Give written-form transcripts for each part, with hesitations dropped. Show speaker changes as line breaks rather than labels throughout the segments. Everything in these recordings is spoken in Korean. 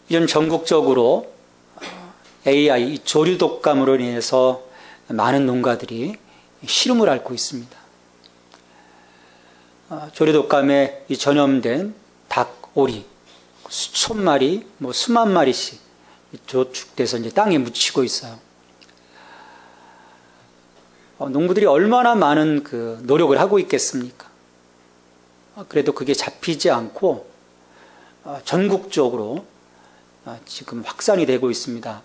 이전 전국적으로 AI 조류독감으로 인해서 많은 농가들이 시름을 앓고 있습니다. 조류독감에 전염된 닭, 오리, 수천 마리, 수만 마리씩 조축돼서 이제 땅에 묻히고 있어요. 농부들이 얼마나 많은 그 노력을 하고 있겠습니까? 그래도 그게 잡히지 않고 전국적으로 지금 확산이 되고 있습니다.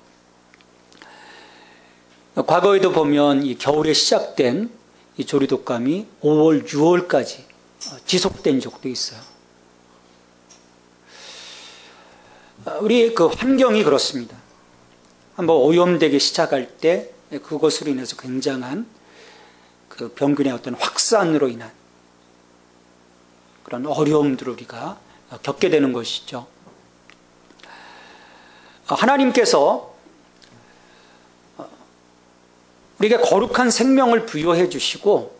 과거에도 보면 이 겨울에 시작된 이 조류독감이 5월, 6월까지 지속된 적도 있어요. 우리 그 환경이 그렇습니다. 한번 오염되기 시작할 때 그것으로 인해서 굉장한 그 병균의 어떤 확산으로 인한 그런 어려움들을 우리가 겪게 되는 것이죠. 하나님께서 우리에게 거룩한 생명을 부여해 주시고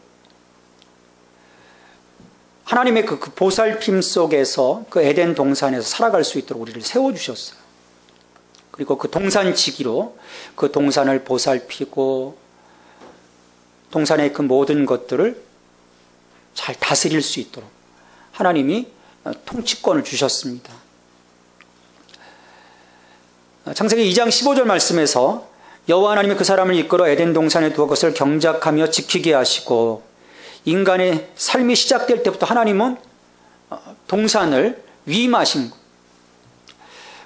하나님의 그 보살핌 속에서 그 에덴 동산에서 살아갈 수 있도록 우리를 세워주셨어요. 그리고 그 동산지기로 그 동산을 보살피고 동산의 그 모든 것들을 잘 다스릴 수 있도록 하나님이 통치권을 주셨습니다. 창세기 2장 15절 말씀에서 여호와 하나님이 그 사람을 이끌어 에덴 동산에 두어 그것을 경작하며 지키게 하시고 인간의 삶이 시작될 때부터 하나님은 동산을 위임하신 것.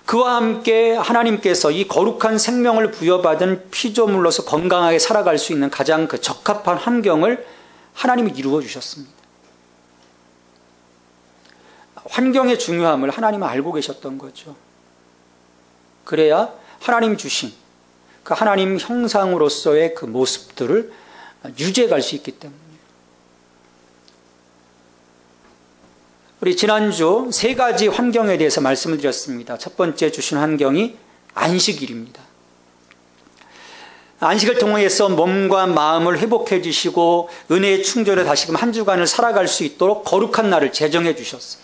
그와 함께 하나님께서 이 거룩한 생명을 부여받은 피조물로서 건강하게 살아갈 수 있는 가장 그 적합한 환경을 하나님이 이루어 주셨습니다. 환경의 중요함을 하나님은 알고 계셨던 거죠. 그래야 하나님 주신 그 하나님 형상으로서의 그 모습들을 유지해 갈 수 있기 때문에. 우리 지난주 세 가지 환경에 대해서 말씀을 드렸습니다. 첫 번째 주신 환경이 안식일입니다. 안식을 통해서 몸과 마음을 회복해 주시고 은혜의 충전에 다시금 한 주간을 살아갈 수 있도록 거룩한 날을 제정해 주셨어요.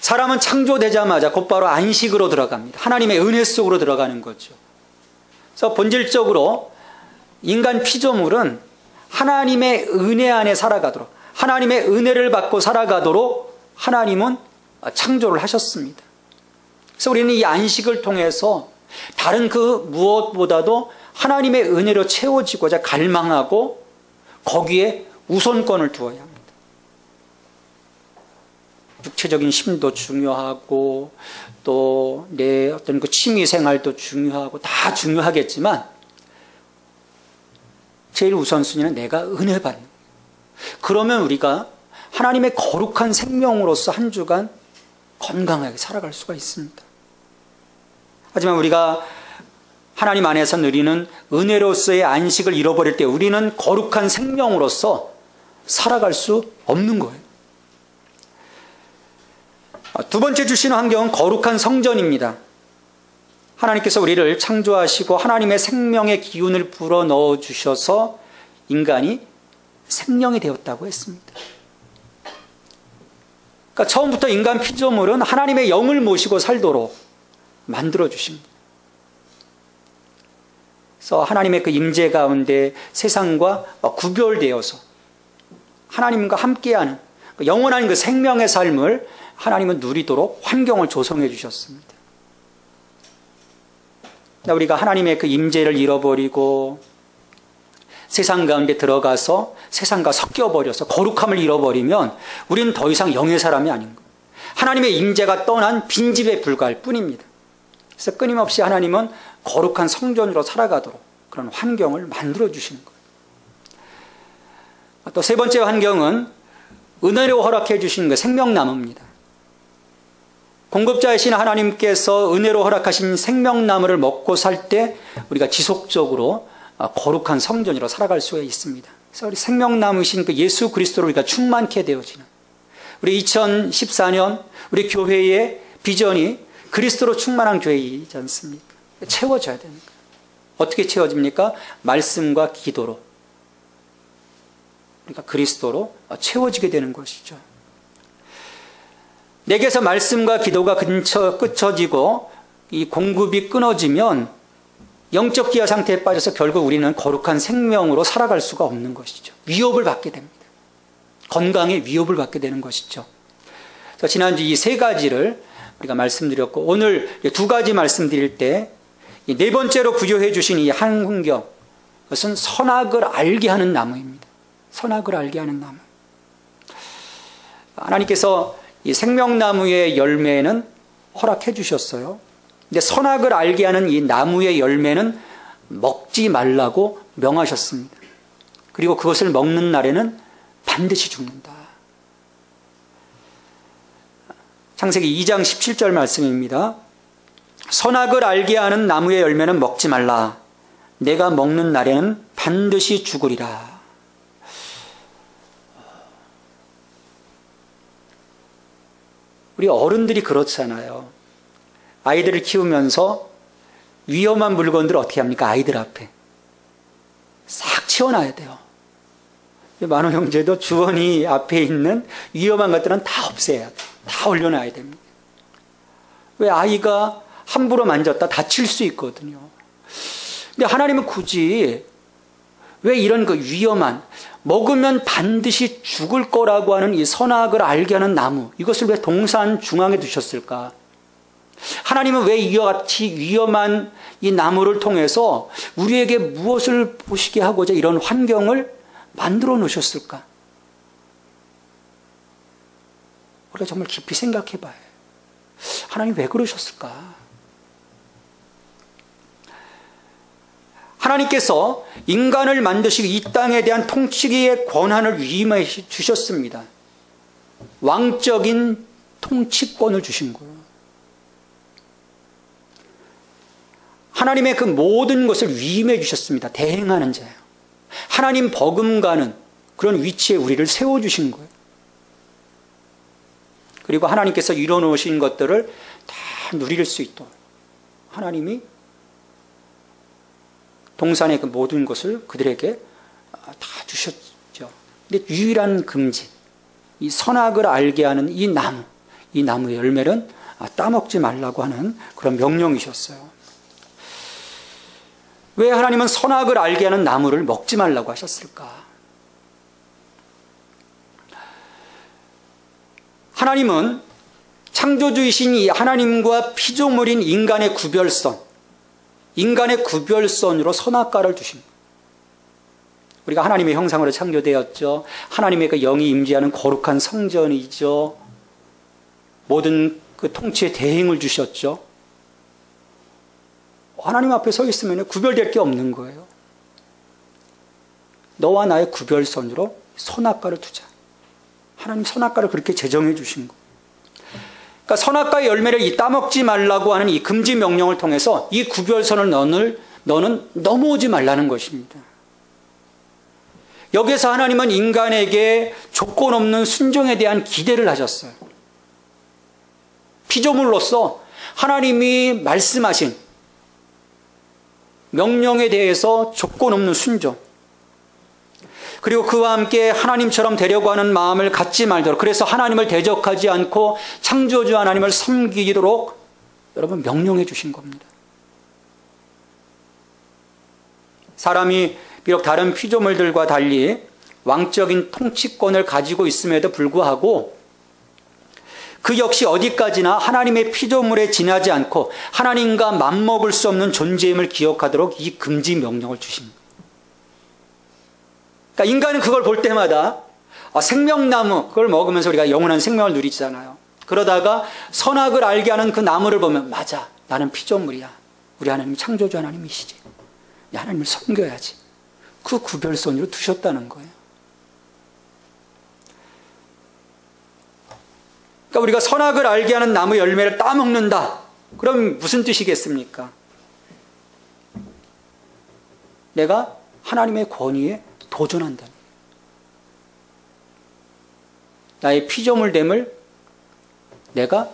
사람은 창조되자마자 곧바로 안식으로 들어갑니다. 하나님의 은혜 속으로 들어가는 거죠. 그래서 본질적으로 인간 피조물은 하나님의 은혜 안에 살아가도록, 하나님의 은혜를 받고 살아가도록 하나님은 창조를 하셨습니다. 그래서 우리는 이 안식을 통해서 다른 그 무엇보다도 하나님의 은혜로 채워지고자 갈망하고 거기에 우선권을 두어야 합니다. 육체적인 힘도 중요하고 또 내 어떤 그 취미 생활도 중요하고 다 중요하겠지만 제일 우선순위는 내가 은혜 받는 거예요. 그러면 우리가 하나님의 거룩한 생명으로서 한 주간 건강하게 살아갈 수가 있습니다. 하지만 우리가 하나님 안에서 누리는 은혜로서의 안식을 잃어버릴 때 우리는 거룩한 생명으로서 살아갈 수 없는 거예요. 두 번째 주시는 환경은 거룩한 성전입니다. 하나님께서 우리를 창조하시고 하나님의 생명의 기운을 불어넣어 주셔서 인간이 생명이 되었다고 했습니다. 그러니까 처음부터 인간 피조물은 하나님의 영을 모시고 살도록 만들어 주십니다. 그래서 하나님의 그 임재 가운데 세상과 구별되어서 하나님과 함께하는 영원한 그 생명의 삶을 하나님은 누리도록 환경을 조성해 주셨습니다. 우리가 하나님의 그 임재를 잃어버리고 세상 가운데 들어가서 세상과 섞여버려서 거룩함을 잃어버리면 우리는 더 이상 영의 사람이 아닌 거예요. 하나님의 임재가 떠난 빈집에 불과할 뿐입니다. 그래서 끊임없이 하나님은 거룩한 성전으로 살아가도록 그런 환경을 만들어 주시는 거예요. 또 세 번째 환경은 은혜로 허락해 주신 그 생명나무입니다. 공급자이신 하나님께서 은혜로 허락하신 생명나무를 먹고 살 때 우리가 지속적으로 거룩한 성전으로 살아갈 수가 있습니다. 그래서 우리 생명나무이신 그 예수 그리스도로 우리가 충만케 되어지는 우리 2014년 우리 교회의 비전이 그리스도로 충만한 교회이지 않습니까? 채워져야 되는 거예요. 어떻게 채워집니까? 말씀과 기도로 우리가 그리스도로 채워지게 되는 것이죠. 내게서 말씀과 기도가 끝쳐지고 이 공급이 끊어지면 영적 기아 상태에 빠져서 결국 우리는 거룩한 생명으로 살아갈 수가 없는 것이죠. 위협을 받게 됩니다. 건강에 위협을 받게 되는 것이죠. 그래서 지난주 이 세 가지를 우리가 말씀드렸고, 오늘 두 가지 말씀드릴 때 네 번째로 부여해 주신 이 한 훈경, 그것은 선악을 알게 하는 나무입니다. 선악을 알게 하는 나무. 하나님께서 이 생명나무의 열매는 허락해 주셨어요. 근데 선악을 알게 하는 이 나무의 열매는 먹지 말라고 명하셨습니다. 그리고 그것을 먹는 날에는 반드시 죽는다. 창세기 2장 17절 말씀입니다. 선악을 알게 하는 나무의 열매는 먹지 말라. 내가 먹는 날에는 반드시 죽으리라. 우리 어른들이 그렇잖아요. 아이들을 키우면서 위험한 물건들을 어떻게 합니까? 아이들 앞에 싹 치워놔야 돼요. 만호 형제도 주원이 앞에 있는 위험한 것들은 다 없애야 돼요. 다 올려놔야 됩니다. 왜? 아이가 함부로 만졌다 다칠 수 있거든요. 근데 하나님은 굳이 왜 이런 그 위험한, 먹으면 반드시 죽을 거라고 하는 이 선악을 알게 하는 나무, 이것을 왜 동산 중앙에 두셨을까? 하나님은 왜 이와 같이 위험한 이 나무를 통해서 우리에게 무엇을 보시게 하고자 이런 환경을 만들어 놓으셨을까? 우리가 정말 깊이 생각해 봐요. 하나님 왜 그러셨을까? 하나님께서 인간을 만드시고 이 땅에 대한 통치의 권한을 위임해 주셨습니다. 왕적인 통치권을 주신 거예요. 하나님의 그 모든 것을 위임해 주셨습니다. 대행하는 자예요. 하나님 버금가는 그런 위치에 우리를 세워주신 거예요. 그리고 하나님께서 이뤄놓으신 것들을 다 누릴 수 있도록 하나님이 동산의 그 모든 것을 그들에게 다 주셨죠. 근데 유일한 금지, 이 선악을 알게 하는 이 나무의 열매는 따먹지 말라고 하는 그런 명령이셨어요. 왜 하나님은 선악을 알게 하는 나무를 먹지 말라고 하셨을까? 하나님은 창조주이신 이 하나님과 피조물인 인간의 구별선으로 선악과를 주신 거예요. 우리가 하나님의 형상으로 창조되었죠. 하나님의 그 영이 임재하는 거룩한 성전이죠. 모든 그 통치의 대행을 주셨죠. 하나님 앞에 서 있으면 구별될 게 없는 거예요. 너와 나의 구별선으로 선악과를 두자. 하나님 선악과를 그렇게 제정해 주신 거예요. 그러니까 선악과의 열매를 따먹지 말라고 하는 이 금지 명령을 통해서 이 구별선을 너는 넘어오지 말라는 것입니다. 여기서 하나님은 인간에게 조건 없는 순종에 대한 기대를 하셨어요. 피조물로서 하나님이 말씀하신 명령에 대해서 조건 없는 순종, 그리고 그와 함께 하나님처럼 되려고 하는 마음을 갖지 말도록, 그래서 하나님을 대적하지 않고 창조주 하나님을 섬기도록 여러분 명령해 주신 겁니다. 사람이 비록 다른 피조물들과 달리 왕적인 통치권을 가지고 있음에도 불구하고 그 역시 어디까지나 하나님의 피조물에 지나지 않고 하나님과 맞먹을 수 없는 존재임을 기억하도록 이 금지 명령을 주신 거예요. 그러니까 인간은 그걸 볼 때마다 생명나무 그걸 먹으면서 우리가 영원한 생명을 누리잖아요. 그러다가 선악을 알게 하는 그 나무를 보면 맞아, 나는 피조물이야. 우리 하나님 창조주 하나님이시지. 하나님을 섬겨야지. 그 구별선으로 두셨다는 거예요. 그러니까 우리가 선악을 알게 하는 나무 열매를 따먹는다. 그럼 무슨 뜻이겠습니까? 내가 하나님의 권위에 도전한다. 나의 피조물됨을 내가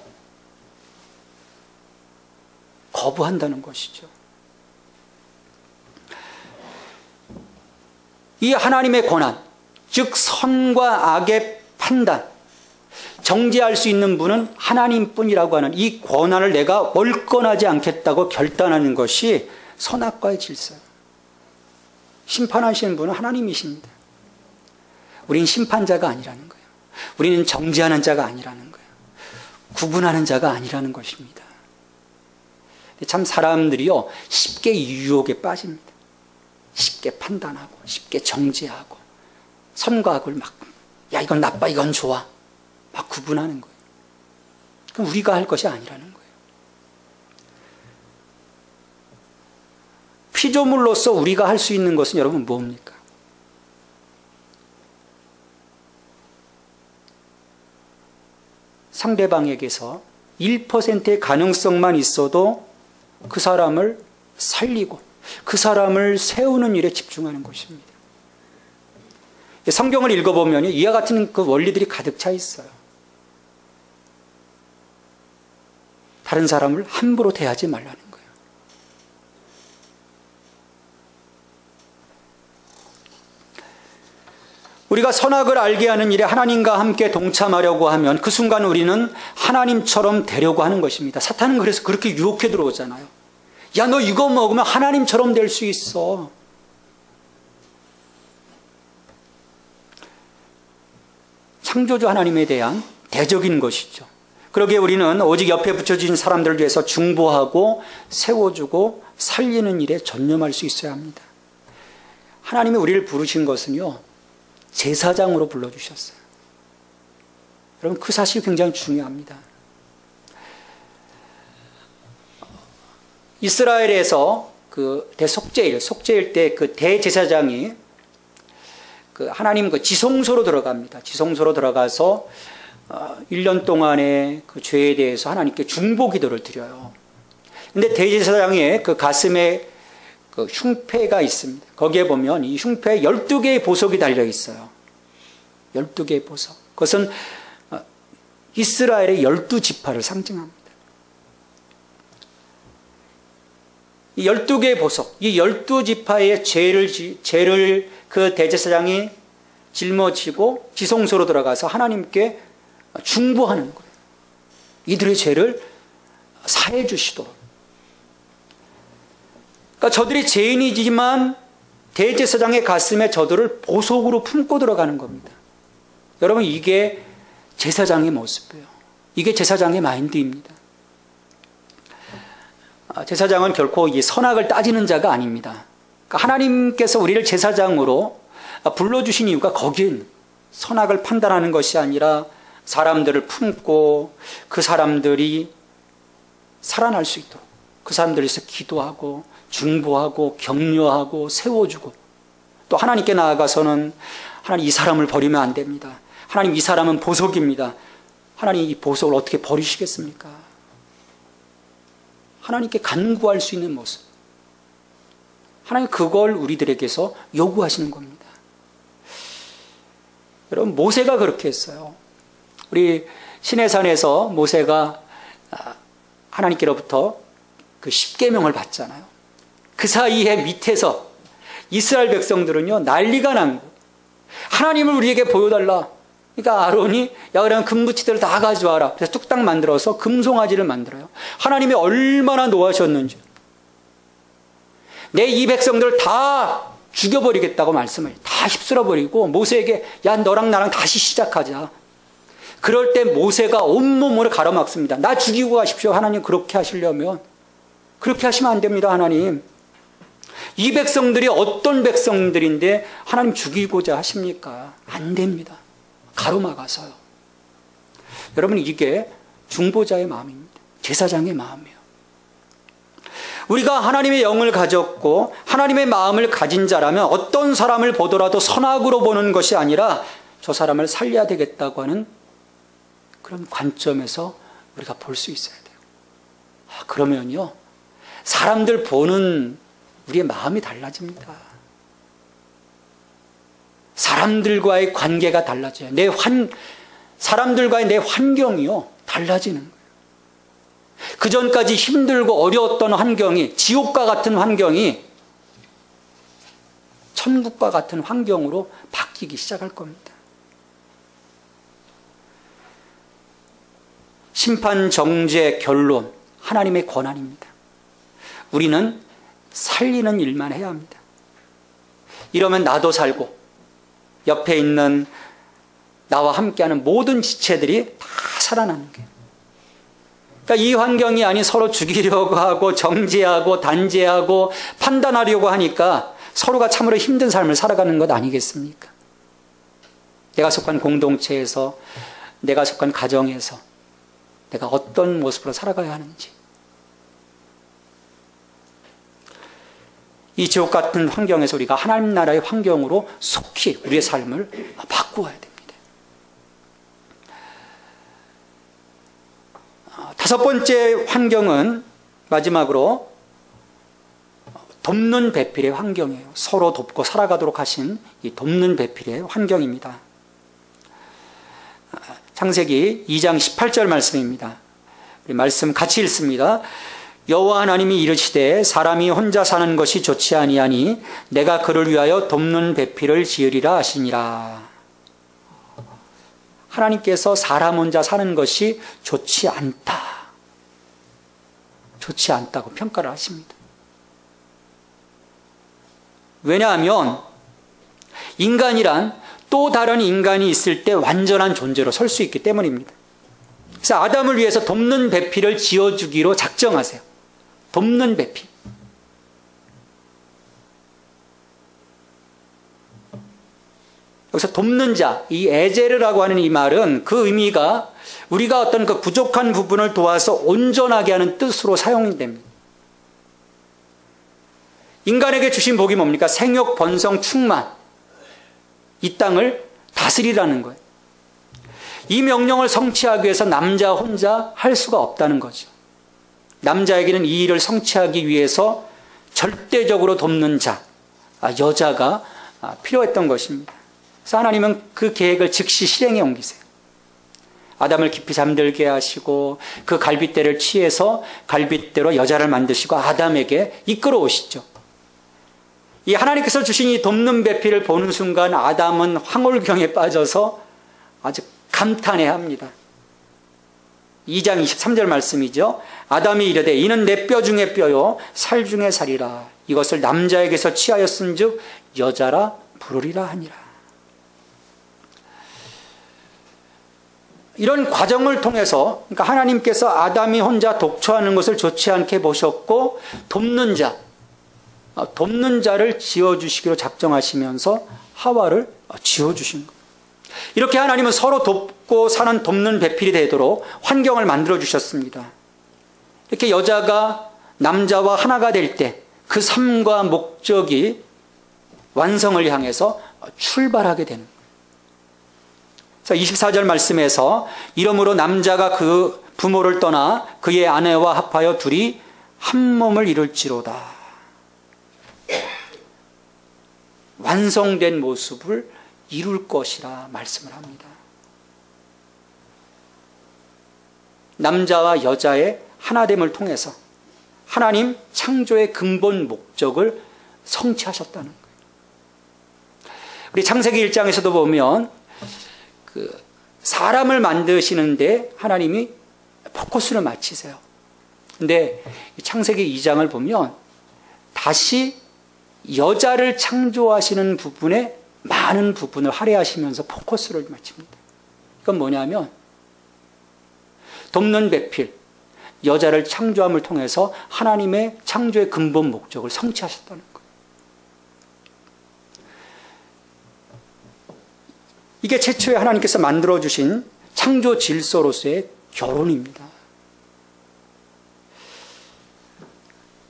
거부한다는 것이죠. 이 하나님의 권한, 즉 선과 악의 판단, 정죄할 수 있는 분은 하나님뿐이라고 하는 이 권한을 내가 월권하지 않겠다고 결단하는 것이 선악과의 질서예요. 심판하시는 분은 하나님이십니다. 우린 심판자가 아니라는 거예요. 우리는 정죄하는 자가 아니라는 거예요. 구분하는 자가 아니라는 것입니다. 참 사람들이요, 쉽게 유혹에 빠집니다. 쉽게 판단하고 쉽게 정죄하고 선과 악을 막, 야 이건 나빠 이건 좋아 막 구분하는 거예요. 그럼 우리가 할 것이 아니라는 거예요. 피조물로서 우리가 할 수 있는 것은 여러분 뭡니까? 상대방에게서 1%의 가능성만 있어도 그 사람을 살리고 그 사람을 세우는 일에 집중하는 것입니다. 성경을 읽어보면 이와 같은 그 원리들이 가득 차 있어요. 다른 사람을 함부로 대하지 말라는 거예요. 우리가 선악을 알게 하는 일에 하나님과 함께 동참하려고 하면 그 순간 우리는 하나님처럼 되려고 하는 것입니다. 사탄은 그래서 그렇게 유혹해 들어오잖아요. 야, 너 이거 먹으면 하나님처럼 될 수 있어. 창조주 하나님에 대한 대적인 것이죠. 그러기에 우리는 오직 옆에 붙여진 사람들을 위해서 중보하고 세워주고 살리는 일에 전념할 수 있어야 합니다. 하나님이 우리를 부르신 것은요, 제사장으로 불러주셨어요. 여러분, 그 사실이 굉장히 중요합니다. 이스라엘에서 그 속죄일 때 그 대제사장이 그 하나님 그 지성소로 들어갑니다. 지성소로 들어가서 1년 동안의 그 죄에 대해서 하나님께 중보 기도를 드려요. 근데 대제사장의 그 가슴에 그 흉패가 있습니다. 거기에 보면 이 흉패에 12개의 보석이 달려 있어요. 12개의 보석. 그것은 이스라엘의 12지파를 상징합니다. 이 12개의 보석, 이 12지파의 죄를 그 대제사장이 짊어지고 지성소로 들어가서 하나님께 중보하는 거예요. 이들의 죄를 사해 주시도록. 그러니까 저들이 죄인이지만 대제사장의 가슴에 저들을 보석으로 품고 들어가는 겁니다. 여러분, 이게 제사장의 모습이에요. 이게 제사장의 마인드입니다. 제사장은 결코 이 선악을 따지는 자가 아닙니다. 그러니까 하나님께서 우리를 제사장으로 불러주신 이유가 거긴 선악을 판단하는 것이 아니라 사람들을 품고 그 사람들이 살아날 수 있도록 그 사람들에서 기도하고 중보하고 격려하고 세워주고, 또 하나님께 나아가서는 하나님 이 사람을 버리면 안 됩니다. 하나님 이 사람은 보석입니다. 하나님 이 보석을 어떻게 버리시겠습니까? 하나님께 간구할 수 있는 모습. 하나님 그걸 우리들에게서 요구하시는 겁니다. 여러분, 모세가 그렇게 했어요. 우리 시내산에서 모세가 하나님께로부터 그 십계명을 받잖아요. 그 사이에 밑에서 이스라엘 백성들은요, 난리가 난 거예요. 하나님을 우리에게 보여달라. 그러니까 아론이, 야, 그러면 금붙이들을 다 가져와라. 그래서 뚝딱 만들어서 금송아지를 만들어요. 하나님이 얼마나 노하셨는지. 내 이 백성들을 다 죽여버리겠다고 말씀을 다 휩쓸어버리고 모세에게, 야, 너랑 나랑 다시 시작하자. 그럴 때 모세가 온몸으로 가로막습니다. 나 죽이고 가십시오. 하나님 그렇게 하시려면. 그렇게 하시면 안 됩니다, 하나님. 이 백성들이 어떤 백성들인데 하나님 죽이고자 하십니까? 안 됩니다. 가로막아서요. 여러분, 이게 중보자의 마음입니다. 제사장의 마음이에요. 우리가 하나님의 영을 가졌고 하나님의 마음을 가진 자라면 어떤 사람을 보더라도 선악으로 보는 것이 아니라 저 사람을 살려야 되겠다고 하는 그런 관점에서 우리가 볼 수 있어야 돼요. 그러면요, 사람들 보는 우리의 마음이 달라집니다. 사람들과의 관계가 달라져요. 사람들과의 내 환경이요, 달라지는 거예요. 그 전까지 힘들고 어려웠던 환경이, 지옥과 같은 환경이 천국과 같은 환경으로 바뀌기 시작할 겁니다. 심판, 정죄, 결론, 하나님의 권한입니다. 우리는 살리는 일만 해야 합니다. 이러면 나도 살고 옆에 있는 나와 함께하는 모든 지체들이 다 살아나는 거예요. 그러니까 이 환경이 아닌 서로 죽이려고 하고 정죄하고 단죄하고 판단하려고 하니까 서로가 참으로 힘든 삶을 살아가는 것 아니겠습니까? 내가 속한 공동체에서, 내가 속한 가정에서 내가 어떤 모습으로 살아가야 하는지, 이 지옥 같은 환경에서 우리가 하나님 나라의 환경으로 속히 우리의 삶을 바꾸어야 됩니다. 다섯 번째 환경은 마지막으로 돕는 배필의 환경이에요. 서로 돕고 살아가도록 하신 이 돕는 배필의 환경입니다. 창세기 2장 18절 말씀입니다. 우리 말씀 같이 읽습니다. 여호와 하나님이 이르시되 사람이 혼자 사는 것이 좋지 아니하니 내가 그를 위하여 돕는 배필을 지으리라 하시니라. 하나님께서 사람 혼자 사는 것이 좋지 않다. 좋지 않다고 평가를 하십니다. 왜냐하면 인간이란 또 다른 인간이 있을 때 완전한 존재로 설 수 있기 때문입니다. 그래서 아담을 위해서 돕는 배필을 지어주기로 작정하세요. 돕는 배필. 여기서 돕는 자, 이 에제르라고 하는 이 말은 그 의미가 우리가 어떤 그 부족한 부분을 도와서 온전하게 하는 뜻으로 사용이 됩니다. 인간에게 주신 복이 뭡니까? 생육, 번성, 충만. 이 땅을 다스리라는 거예요. 이 명령을 성취하기 위해서 남자 혼자 할 수가 없다는 거죠. 남자에게는 이 일을 성취하기 위해서 절대적으로 돕는 자, 여자가 필요했던 것입니다. 그래서 하나님은 그 계획을 즉시 실행에 옮기세요. 아담을 깊이 잠들게 하시고 그 갈빗대를 취해서 갈빗대로 여자를 만드시고 아담에게 이끌어 오시죠. 이 하나님께서 주신 이 돕는 배필을 보는 순간 아담은 황홀경에 빠져서 아주 감탄해합니다. 2장 23절 말씀이죠. 아담이 이르되 이는 내 뼈 중에 뼈요 살 중에 살이라. 이것을 남자에게서 취하였은즉 여자라 부르리라 하니라. 이런 과정을 통해서, 그러니까 하나님께서 아담이 혼자 독초하는 것을 좋지 않게 보셨고 돕는 자를 지어주시기로 작정하시면서 하와를 지어주신 거예요. 이렇게 하나님은 서로 돕고 사는 돕는 배필이 되도록 환경을 만들어 주셨습니다. 이렇게 여자가 남자와 하나가 될 때 그 삶과 목적이 완성을 향해서 출발하게 되는 거예요. 24절 말씀에서 이러므로 남자가 그 부모를 떠나 그의 아내와 합하여 둘이 한 몸을 이룰지로다. 완성된 모습을 이룰 것이라 말씀을 합니다. 남자와 여자의 하나됨을 통해서 하나님 창조의 근본 목적을 성취하셨다는 거예요. 우리 창세기 1장에서도 보면 그 사람을 만드시는데 하나님이 포커스를 맞추세요. 근데 창세기 2장을 보면 다시 여자를 창조하시는 부분에 많은 부분을 할애하시면서 포커스를 맞춥니다. 이건 뭐냐면 돕는 배필, 여자를 창조함을 통해서 하나님의 창조의 근본 목적을 성취하셨다는 거예요. 이게 최초에 하나님께서 만들어주신 창조 질서로서의 결혼입니다.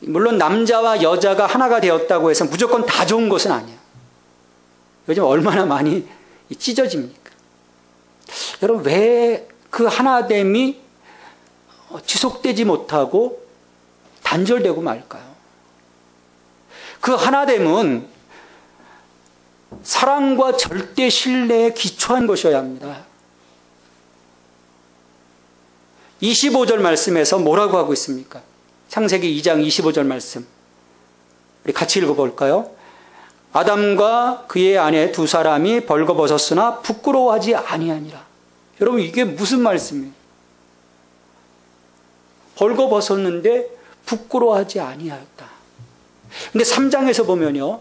물론 남자와 여자가 하나가 되었다고 해서 무조건 다 좋은 것은 아니에요. 요즘 얼마나 많이 찢어집니까? 여러분, 왜 그 하나됨이 지속되지 못하고 단절되고 말까요? 그 하나됨은 사랑과 절대 신뢰에 기초한 것이어야 합니다. 25절 말씀에서 뭐라고 하고 있습니까? 창세기 2장 25절 말씀. 우리 같이 읽어볼까요? 아담과 그의 아내 두 사람이 벌거벗었으나 부끄러워하지 아니하니라. 여러분, 이게 무슨 말씀이에요? 벌거벗었는데 부끄러워하지 아니하였다. 근데 3장에서 보면요,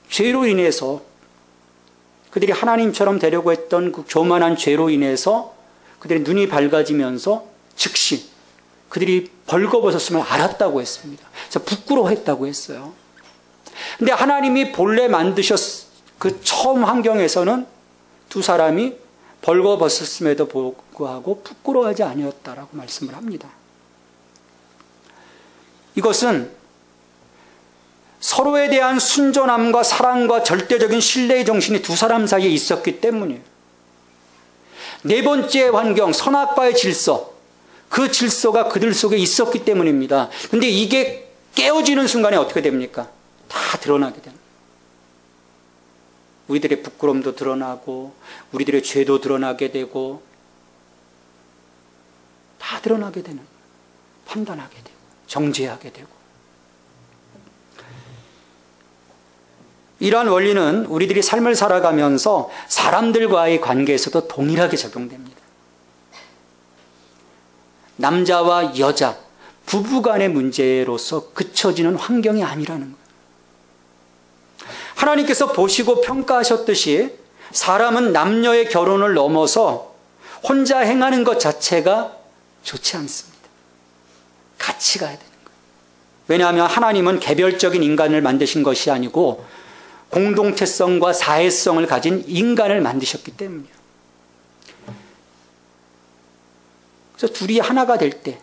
죄로 인해서 그들이 하나님처럼 되려고 했던 그 교만한 죄로 인해서 그들의 눈이 밝아지면서 즉시 그들이 벌거벗었음을 알았다고 했습니다. 그래서 부끄러워했다고 했어요. 근데 하나님이 본래 그 처음 환경에서는 두 사람이 벌거벗었음에도 불구하고 부끄러워하지 아니었다라고 말씀을 합니다. 이것은 서로에 대한 순전함과 사랑과 절대적인 신뢰의 정신이 두 사람 사이에 있었기 때문이에요. 네 번째 환경, 선악과의 질서, 그 질서가 그들 속에 있었기 때문입니다. 그런데 이게 깨어지는 순간에 어떻게 됩니까? 다 드러나게 됩니다. 우리들의 부끄러움도 드러나고 우리들의 죄도 드러나게 되고 다 드러나게 되는, 판단하게 되고 정죄하게 되고. 이러한 원리는 우리들이 삶을 살아가면서 사람들과의 관계에서도 동일하게 적용됩니다. 남자와 여자, 부부간의 문제로서 그쳐지는 환경이 아니라는 거예요. 하나님께서 보시고 평가하셨듯이 사람은 남녀의 결혼을 넘어서 혼자 행하는 것 자체가 좋지 않습니다. 같이 가야 되는 거예요. 왜냐하면 하나님은 개별적인 인간을 만드신 것이 아니고 공동체성과 사회성을 가진 인간을 만드셨기 때문이에요. 그래서 둘이 하나가 될 때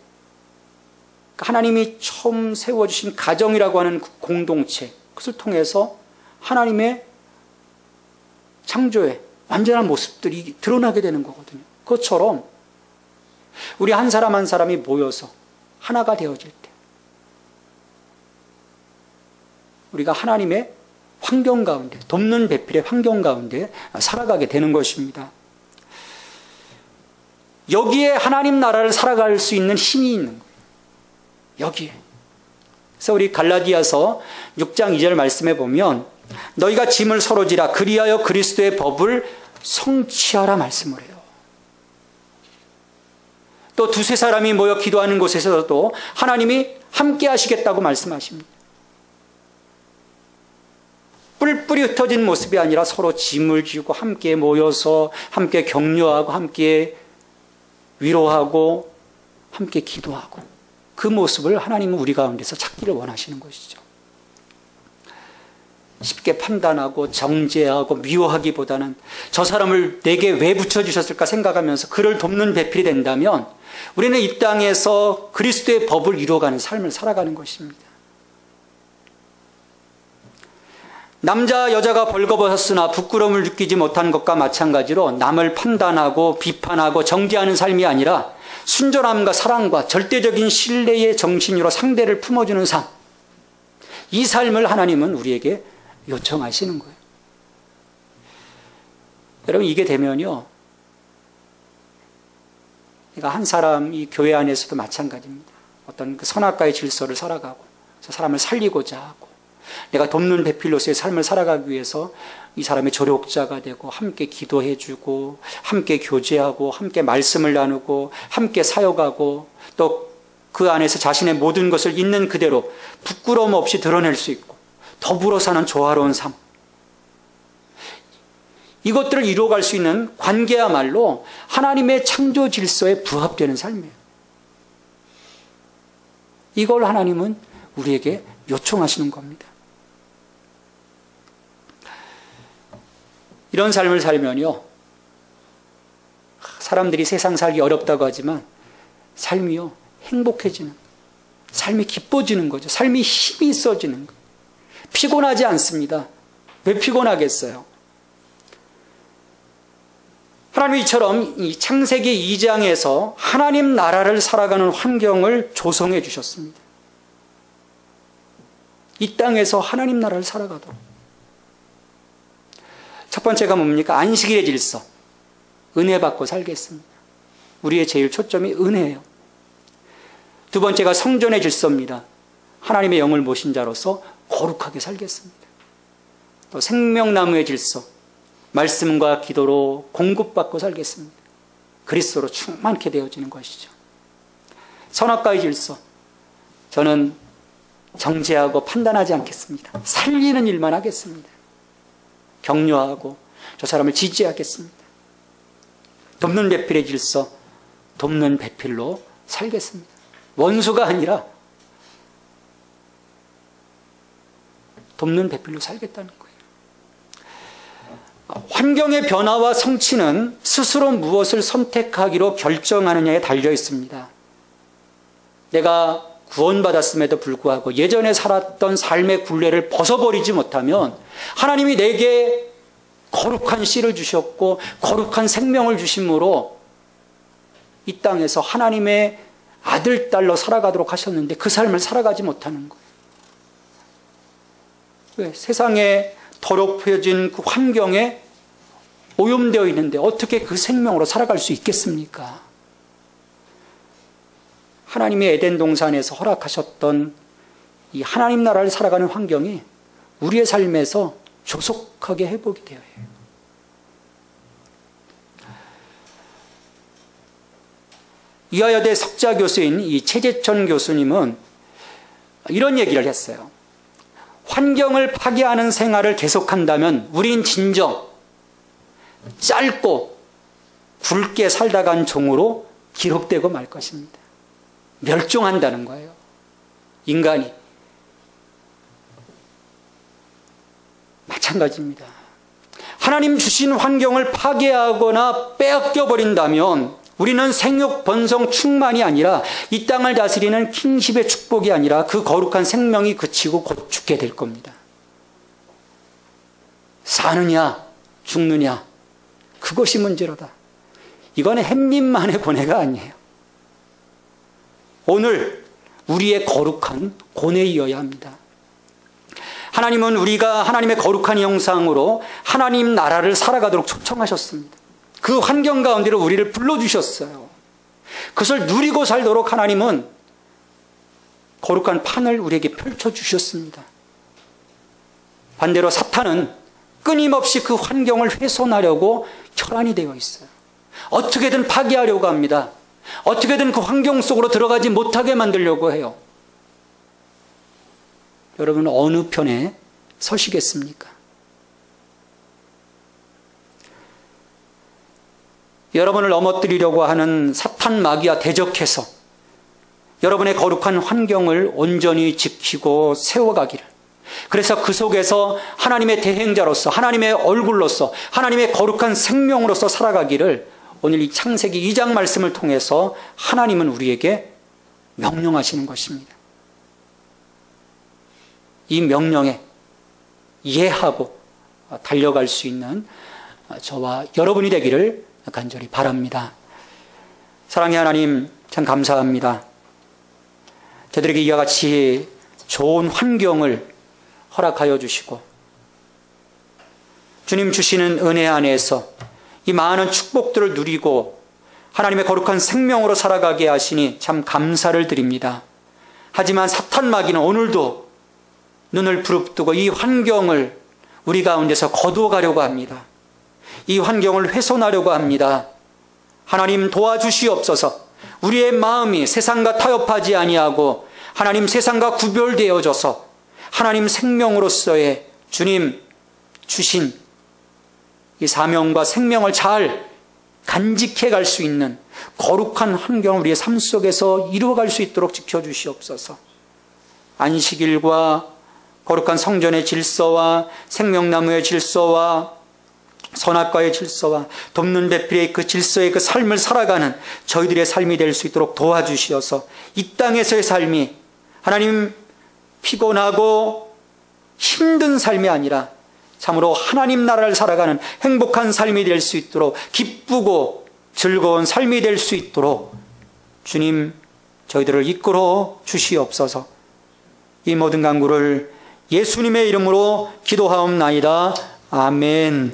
하나님이 처음 세워주신 가정이라고 하는 그 공동체, 그것을 통해서 하나님의 창조의 완전한 모습들이 드러나게 되는 거거든요. 그것처럼 우리 한 사람 한 사람이 모여서 하나가 되어질 때 우리가 하나님의 환경 가운데, 돕는 배필의 환경 가운데 살아가게 되는 것입니다. 여기에 하나님 나라를 살아갈 수 있는 힘이 있는 거예요. 여기에. 그래서 우리 갈라디아서 6장 2절 말씀에 보면 너희가 짐을 서로 지라 그리하여 그리스도의 법을 성취하라 말씀을 해요. 또 두세 사람이 모여 기도하는 곳에서도 하나님이 함께 하시겠다고 말씀하십니다. 뿔뿔이 흩어진 모습이 아니라 서로 짐을 지고 함께 모여서 함께 격려하고 함께 위로하고 함께 기도하고, 그 모습을 하나님은 우리 가운데서 찾기를 원하시는 것이죠. 쉽게 판단하고 정죄하고 미워하기보다는 저 사람을 내게 왜 붙여주셨을까 생각하면서 그를 돕는 배필이 된다면 우리는 이 땅에서 그리스도의 법을 이루어가는 삶을 살아가는 것입니다. 남자 여자가 벌거벗었으나 부끄러움을 느끼지 못한 것과 마찬가지로 남을 판단하고 비판하고 정죄하는 삶이 아니라 순전함과 사랑과 절대적인 신뢰의 정신으로 상대를 품어주는 삶, 이 삶을 하나님은 우리에게 요청하시는 거예요. 여러분, 이게 되면요, 그러니까 한 사람이 교회 안에서도 마찬가지입니다. 어떤 그 선악과의 질서를 살아가고 사람을 살리고자 하고 내가 돕는 배필로서의 삶을 살아가기 위해서 이 사람의 조력자가 되고 함께 기도해주고 함께 교제하고 함께 말씀을 나누고 함께 사역하고 또 그 안에서 자신의 모든 것을 있는 그대로 부끄러움 없이 드러낼 수 있고 더불어 사는 조화로운 삶, 이것들을 이루어갈 수 있는 관계야말로 하나님의 창조 질서에 부합되는 삶이에요. 이걸 하나님은 우리에게 요청하시는 겁니다. 이런 삶을 살면요, 사람들이 세상 살기 어렵다고 하지만 삶이요, 행복해지는, 삶이 기뻐지는 거죠. 삶이 힘이 있어지는 거예요. 피곤하지 않습니다. 왜 피곤하겠어요? 하나님이 이처럼 이 창세기 2장에서 하나님 나라를 살아가는 환경을 조성해 주셨습니다. 이 땅에서 하나님 나라를 살아가도록. 첫 번째가 뭡니까? 안식일의 질서. 은혜 받고 살겠습니다. 우리의 제일 초점이 은혜예요. 두 번째가 성전의 질서입니다. 하나님의 영을 모신 자로서 거룩하게 살겠습니다. 또 생명나무의 질서. 말씀과 기도로 공급받고 살겠습니다. 그리스도로 충만케 되어지는 것이죠. 선악과의 질서, 저는 정죄하고 판단하지 않겠습니다. 살리는 일만 하겠습니다. 격려하고 저 사람을 지지하겠습니다. 돕는 배필의 질서, 돕는 배필로 살겠습니다. 원수가 아니라 돕는 배필로 살겠다는 거예요. 환경의 변화와 성취는 스스로 무엇을 선택하기로 결정하느냐에 달려 있습니다. 내가 구원받았음에도 불구하고 예전에 살았던 삶의 굴레를 벗어버리지 못하면 하나님이 내게 거룩한 씨를 주셨고 거룩한 생명을 주심으로 이 땅에서 하나님의 아들, 딸로 살아가도록 하셨는데 그 삶을 살아가지 못하는 거예요. 왜? 세상에 더럽혀진 그 환경에 오염되어 있는데 어떻게 그 생명으로 살아갈 수 있겠습니까? 하나님이 에덴 동산에서 허락하셨던 이 하나님 나라를 살아가는 환경이 우리의 삶에서 조속하게 회복이 되어야 해요. 이화여대 석자 교수인 이 최재천 교수님은 이런 얘기를 했어요. 환경을 파괴하는 생활을 계속한다면 우린 진정 짧고 굵게 살다 간 종으로 기록되고 말 것입니다. 멸종한다는 거예요. 인간이. 마찬가지입니다. 하나님 주신 환경을 파괴하거나 빼앗겨버린다면 우리는 생육, 번성, 충만이 아니라 이 땅을 다스리는 킹십의 축복이 아니라 그 거룩한 생명이 그치고 곧 죽게 될 겁니다. 사느냐 죽느냐 그것이 문제로다. 이거는 햄님만의 고뇌가 아니에요. 오늘 우리의 거룩한 고뇌이어야 합니다. 하나님은 우리가 하나님의 거룩한 형상으로 하나님 나라를 살아가도록 초청하셨습니다. 그 환경 가운데로 우리를 불러주셨어요. 그것을 누리고 살도록 하나님은 거룩한 판을 우리에게 펼쳐주셨습니다. 반대로 사탄은 끊임없이 그 환경을 훼손하려고 혈안이 되어 있어요. 어떻게든 파괴하려고 합니다. 어떻게든 그 환경 속으로 들어가지 못하게 만들려고 해요. 여러분 어느 편에 서시겠습니까? 여러분을 넘어뜨리려고 하는 사탄 마귀와 대적해서 여러분의 거룩한 환경을 온전히 지키고 세워가기를, 그래서 그 속에서 하나님의 대행자로서 하나님의 얼굴로서 하나님의 거룩한 생명으로서 살아가기를 오늘 이 창세기 2장 말씀을 통해서 하나님은 우리에게 명령하시는 것입니다. 이 명령에 이해하고 달려갈 수 있는 저와 여러분이 되기를 간절히 바랍니다. 사랑의 하나님, 참 감사합니다. 저들에게 이와 같이 좋은 환경을 허락하여 주시고 주님 주시는 은혜 안에서 이 많은 축복들을 누리고 하나님의 거룩한 생명으로 살아가게 하시니 참 감사를 드립니다. 하지만 사탄 마귀는 오늘도 눈을 부릅뜨고 이 환경을 우리 가운데서 거두어 가려고 합니다. 이 환경을 훼손하려고 합니다. 하나님 도와주시옵소서. 우리의 마음이 세상과 타협하지 아니하고 하나님 세상과 구별되어져서 하나님 생명으로서의 주님 주신 이 사명과 생명을 잘 간직해 갈 수 있는 거룩한 환경을 우리의 삶 속에서 이루어갈 수 있도록 지켜주시옵소서. 안식일과 거룩한 성전의 질서와 생명나무의 질서와 선악과의 질서와 돕는 배필의 그 질서의 그 삶을 살아가는 저희들의 삶이 될 수 있도록 도와주시어서 이 땅에서의 삶이 하나님 피곤하고 힘든 삶이 아니라 참으로 하나님 나라를 살아가는 행복한 삶이 될 수 있도록 기쁘고 즐거운 삶이 될 수 있도록 주님 저희들을 이끌어 주시옵소서. 이 모든 간구를 예수님의 이름으로 기도하옵나이다. 아멘.